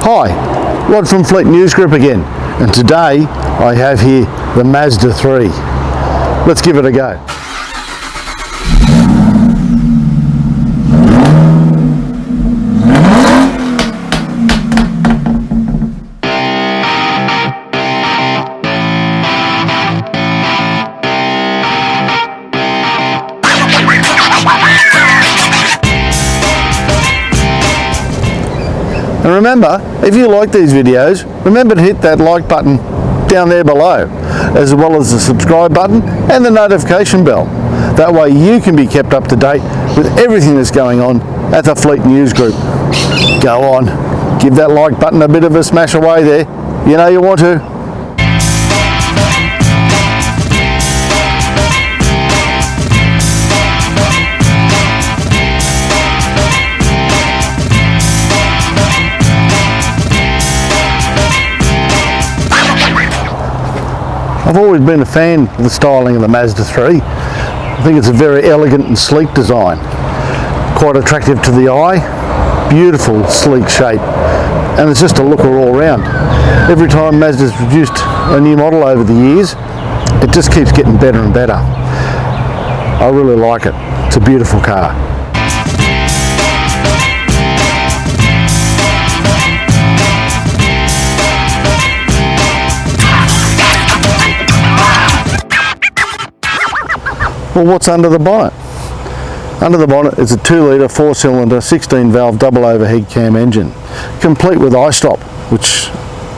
Hi, Rod from Fleet News Group again, and today I have here the Mazda 3. Let's give it a go. And remember, if you like these videos, remember to hit that like button down there below, as well as the subscribe button and the notification bell. That way you can be kept up to date with everything that's going on at the Fleet News Group. Go on, give that like button a bit of a smash away there. You know you want to. I've always been a fan of the styling of the Mazda 3. I think it's a very elegant and sleek design. Quite attractive to the eye, beautiful sleek shape, and it's just a looker all round. Every time Mazda's produced a new model over the years, it just keeps getting better and better. I really like it. It's a beautiful car. Well, what's under the bonnet? Under the bonnet is a 2-litre 4-cylinder 16-valve double overhead cam engine, complete with iStop, which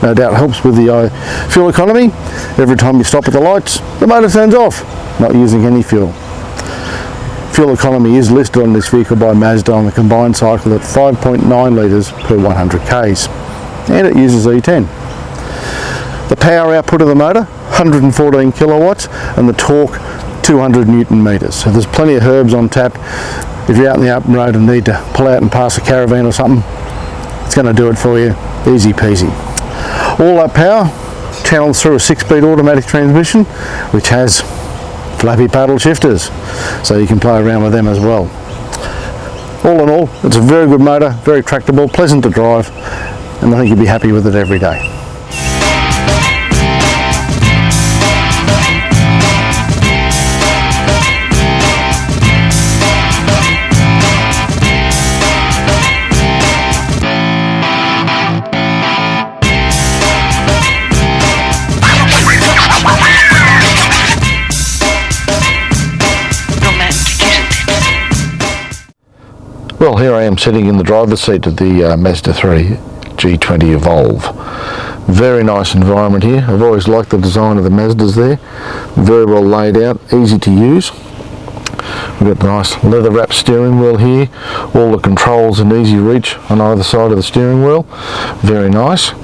no doubt helps with the fuel economy. Every time you stop at the lights, the motor turns off, not using any fuel. Fuel economy is listed on this vehicle by Mazda on the combined cycle at 5.9 litres per 100 k's, and it uses E10. The power output of the motor, 114 kilowatts, and the torque, 200 Newton meters. So there's plenty of herbs on tap. If you're out in the open road and need to pull out and pass a caravan or something, it's going to do it for you. Easy peasy. All that power channels through a 6-speed automatic transmission, which has flappy paddle shifters, so you can play around with them as well. All in all, it's a very good motor, very tractable, pleasant to drive, and I think you'll be happy with it every day. Well, here I am sitting in the driver's seat of the Mazda 3 G20 Evolve. Very nice environment here. I've always liked the design of the Mazdas there. Very well laid out, easy to use. We've got the nice leather wrapped steering wheel here. All the controls in easy reach on either side of the steering wheel. Very nice.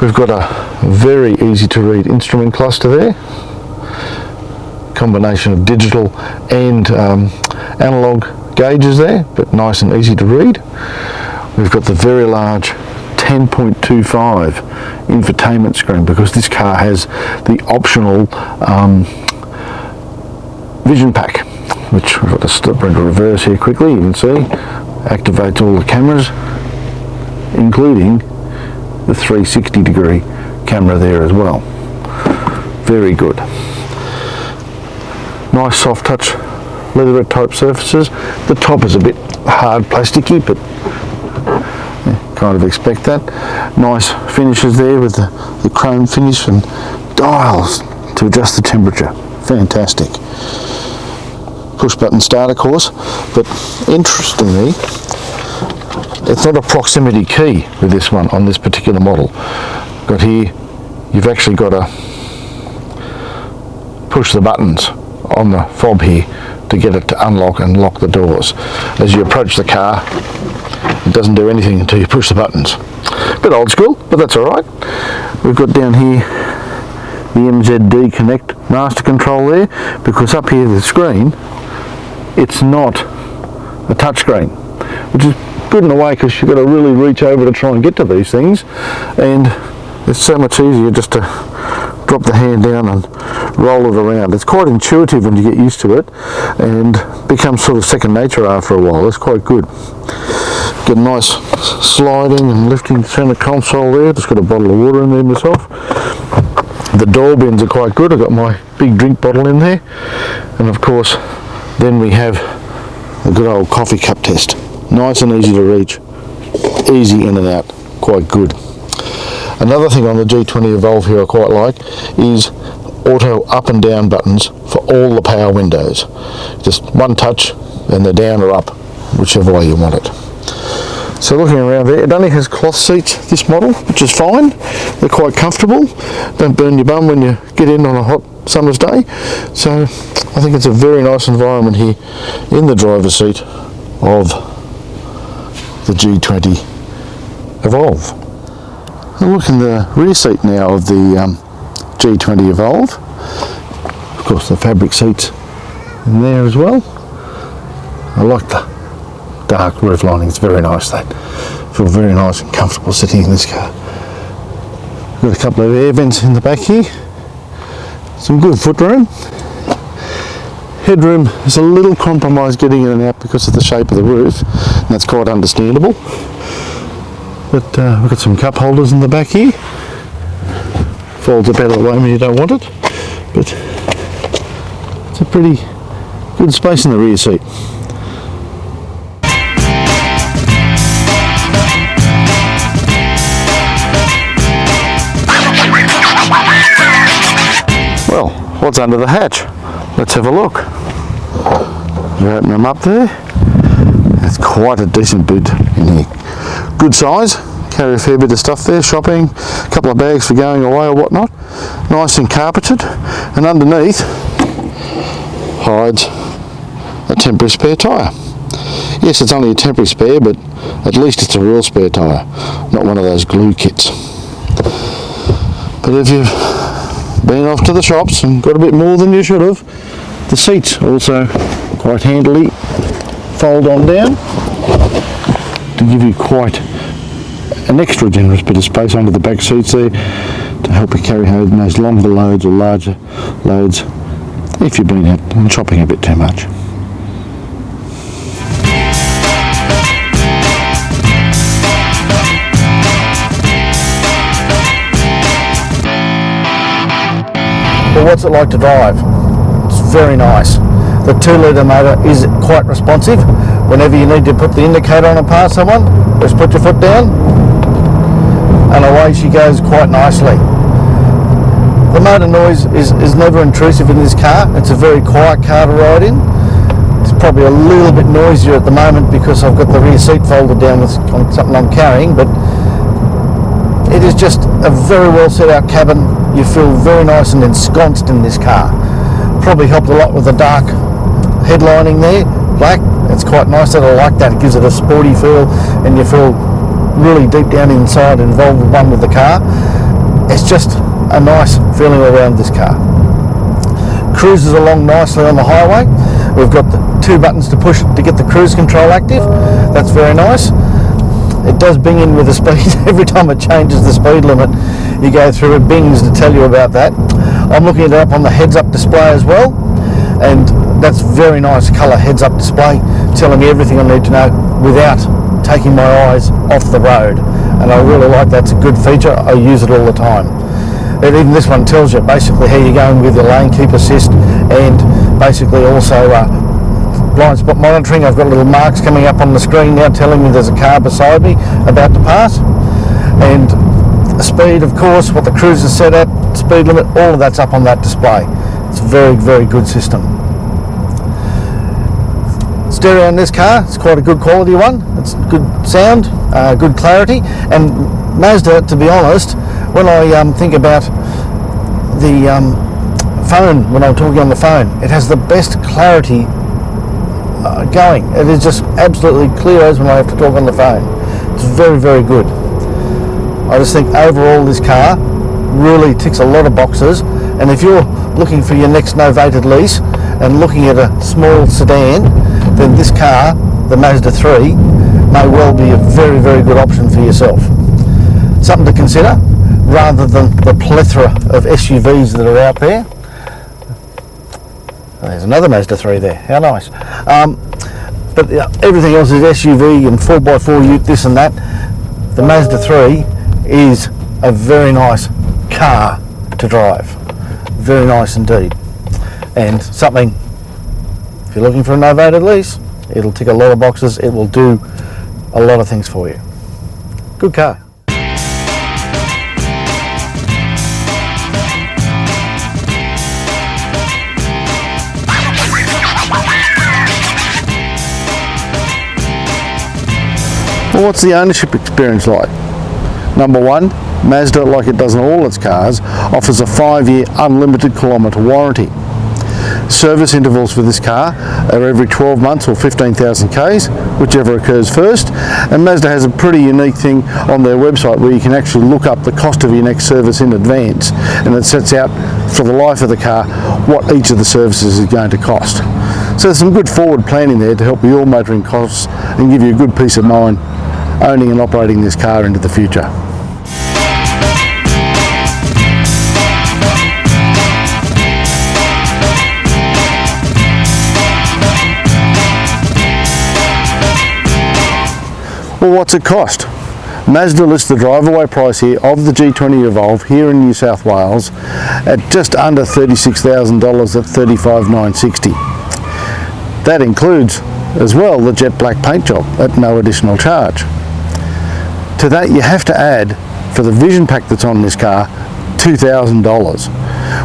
We've got a very easy to read instrument cluster there. Combination of digital and analogue gauges there, but nice and easy to read. We've got the very large 10.25 infotainment screen, because this car has the optional vision pack, which we've got to step into reverse here quickly. You can see activates all the cameras, including the 360 degree camera there as well. Very good. Nice soft touch leatherette type surfaces. The top is a bit hard plasticky, but kind of expect that. Nice finishes there with the chrome finish and dials to adjust the temperature. Fantastic. Push button start, of course, but interestingly, it's not a proximity key with this one on this particular model. Got here, you've actually got to push the buttons on the fob here to get it to unlock and lock the doors. As you approach the car, it doesn't do anything until you push the buttons. Bit old school, but that's alright. We've got down here the MZD Connect master control there, because up here the screen, it's not a touch screen, which is good in a way because you've got to really reach over to try and get to these things, and it's so much easier just to drop the hand down and roll it around. It's quite intuitive when you get used to it, and becomes sort of second nature after a while. It's quite good. Got a nice sliding and lifting centre console there. Just got a bottle of water in there myself. The door bins are quite good. I've got my big drink bottle in there. And of course, then we have a good old coffee cup test. Nice and easy to reach. Easy in and out. Quite good. Another thing on the G20 Evolve here I quite like is auto up and down buttons for all the power windows. Just one touch and they're down or up, whichever way you want it. So looking around there, it only has cloth seats, this model, which is fine. They're quite comfortable. Don't burn your bum when you get in on a hot summer's day. So I think it's a very nice environment here in the driver's seat of the G20 Evolve. And look in the rear seat now of the G20 Evolve. Of course the fabric seats in there as well. I like the dark roof lining, it's very nice. That feel very nice and comfortable sitting in this car. Got a couple of air vents in the back here. Some good footroom. Headroom is a little compromised getting in and out because of the shape of the roof, and that's quite understandable. But we've got some cup holders in the back here. Folds up out of the way when you don't want it, but it's a pretty good space in the rear seat. Well, what's under the hatch? Let's have a look. You open them up there. It's quite a decent boot in here. Good size, carry a fair bit of stuff there, shopping, a couple of bags for going away or whatnot. Nice and carpeted, and underneath hides a temporary spare tyre. Yes, it's only a temporary spare, but at least it's a real spare tyre, not one of those glue kits. But if you've been off to the shops and got a bit more than you should have, the seats also quite handily fold on down to give you quite an extra generous bit of space under the back seats there to help you carry home those longer loads or larger loads if you've been out and shopping a bit too much. Well, what's it like to drive? It's very nice. The 2-litre motor is quite responsive. Whenever you need to put the indicator on and pass someone, just put your foot down and away she goes quite nicely. The motor noise is never intrusive in this car. It's a very quiet car to ride in. It's probably a little bit noisier at the moment because I've got the rear seat folded down with something I'm carrying, but it is just a very well set out cabin. You feel very nice and ensconced in this car. Probably helped a lot with the dark headlining there, black. It's quite nice that I like that. It gives it a sporty feel and you feel really deep down inside involved with the car. It's just a nice feeling around this car. Cruises along nicely on the highway. We've got the 2 buttons to push to get the cruise control active. That's very nice. It does bing in with the speed. Every time it changes the speed limit, you go through, it bings to tell you about that. I'm looking it up on the heads-up display as well, and that's very nice colour heads-up display, telling me everything I need to know without taking my eyes off the road. And I really like that. It's a good feature. I use it all the time. And even this one tells you basically how you're going with your lane keep assist, and basically also blind spot monitoring. I've got little marks coming up on the screen now telling me there's a car beside me about to pass, and the speed, of course, what the cruise is set at, speed limit, all of that's up on that display. It's a very, very good system. Stereo in this car, it's quite a good quality one. It's good sound, good clarity, and Mazda, to be honest, when I think about the phone, when I'm talking on the phone, it has the best clarity going. It is just absolutely clear as when I have to talk on the phone. It's very, very good. I just think overall this car really ticks a lot of boxes, and if you're looking for your next novated lease and looking at a small sedan, then this car, the Mazda3, may well be a very, very good option for yourself. Something to consider rather than the plethora of SUVs that are out there. There's another Mazda3 there, how nice. but everything else is SUV and 4x4 ute, this and that. The Mazda 3 is a very nice car to drive. Very nice indeed. And something, if you're looking for a novated lease, it'll tick a lot of boxes. It will do a lot of things for you. Good car. Well, what's the ownership experience like? Number one, Mazda, like it does in all its cars, offers a 5-year unlimited kilometre warranty. Service intervals for this car are every 12 months or 15,000 Ks, whichever occurs first. And Mazda has a pretty unique thing on their website where you can actually look up the cost of your next service in advance, and it sets out for the life of the car what each of the services is going to cost. So there's some good forward planning there to help with your motoring costs and give you a good peace of mind owning and operating this car into the future. Well, what's it cost? Mazda lists the drive-away price here of the G20 Evolve here in New South Wales at just under $36,000 at $35,960. That includes as well the jet black paint job at no additional charge. To that you have to add, for the vision pack that's on this car, $2,000,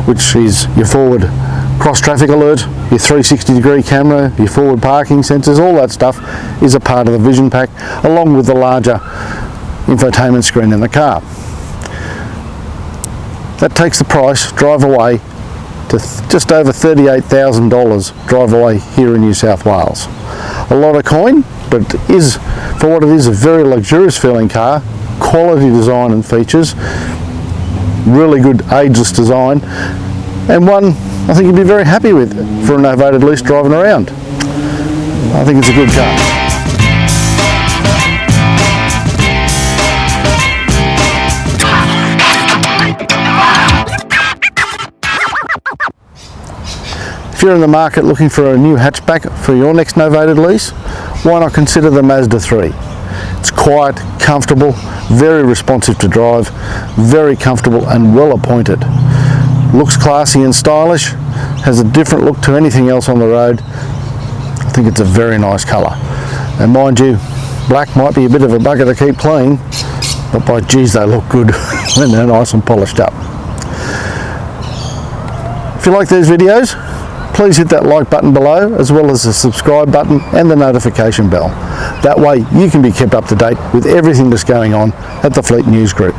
which is your forward cross traffic alert, your 360-degree camera, your forward parking sensors, all that stuff is a part of the vision pack, along with the larger infotainment screen in the car. That takes the price drive away to just over $38,000 drive away here in New South Wales. A lot of coin, but it is, for what it is, a very luxurious feeling car, quality design and features, really good ageless design, and one I think you'd be very happy with for a novated lease driving around. I think it's a good car. If you're in the market looking for a new hatchback for your next novated lease, why not consider the Mazda 3? It's quiet, comfortable, very responsive to drive, very comfortable and well appointed. Looks classy and stylish, has a different look to anything else on the road. I think it's a very nice colour. And mind you, black might be a bit of a bugger to keep clean, but by geez they look good when they're nice and polished up. If you like these videos, please hit that like button below, as well as the subscribe button and the notification bell. That way you can be kept up to date with everything that's going on at the Fleet News Group.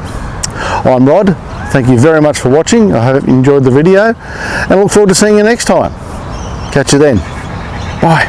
I'm Rod. Thank you very much for watching. I hope you enjoyed the video and look forward to seeing you next time. Catch you then. Bye.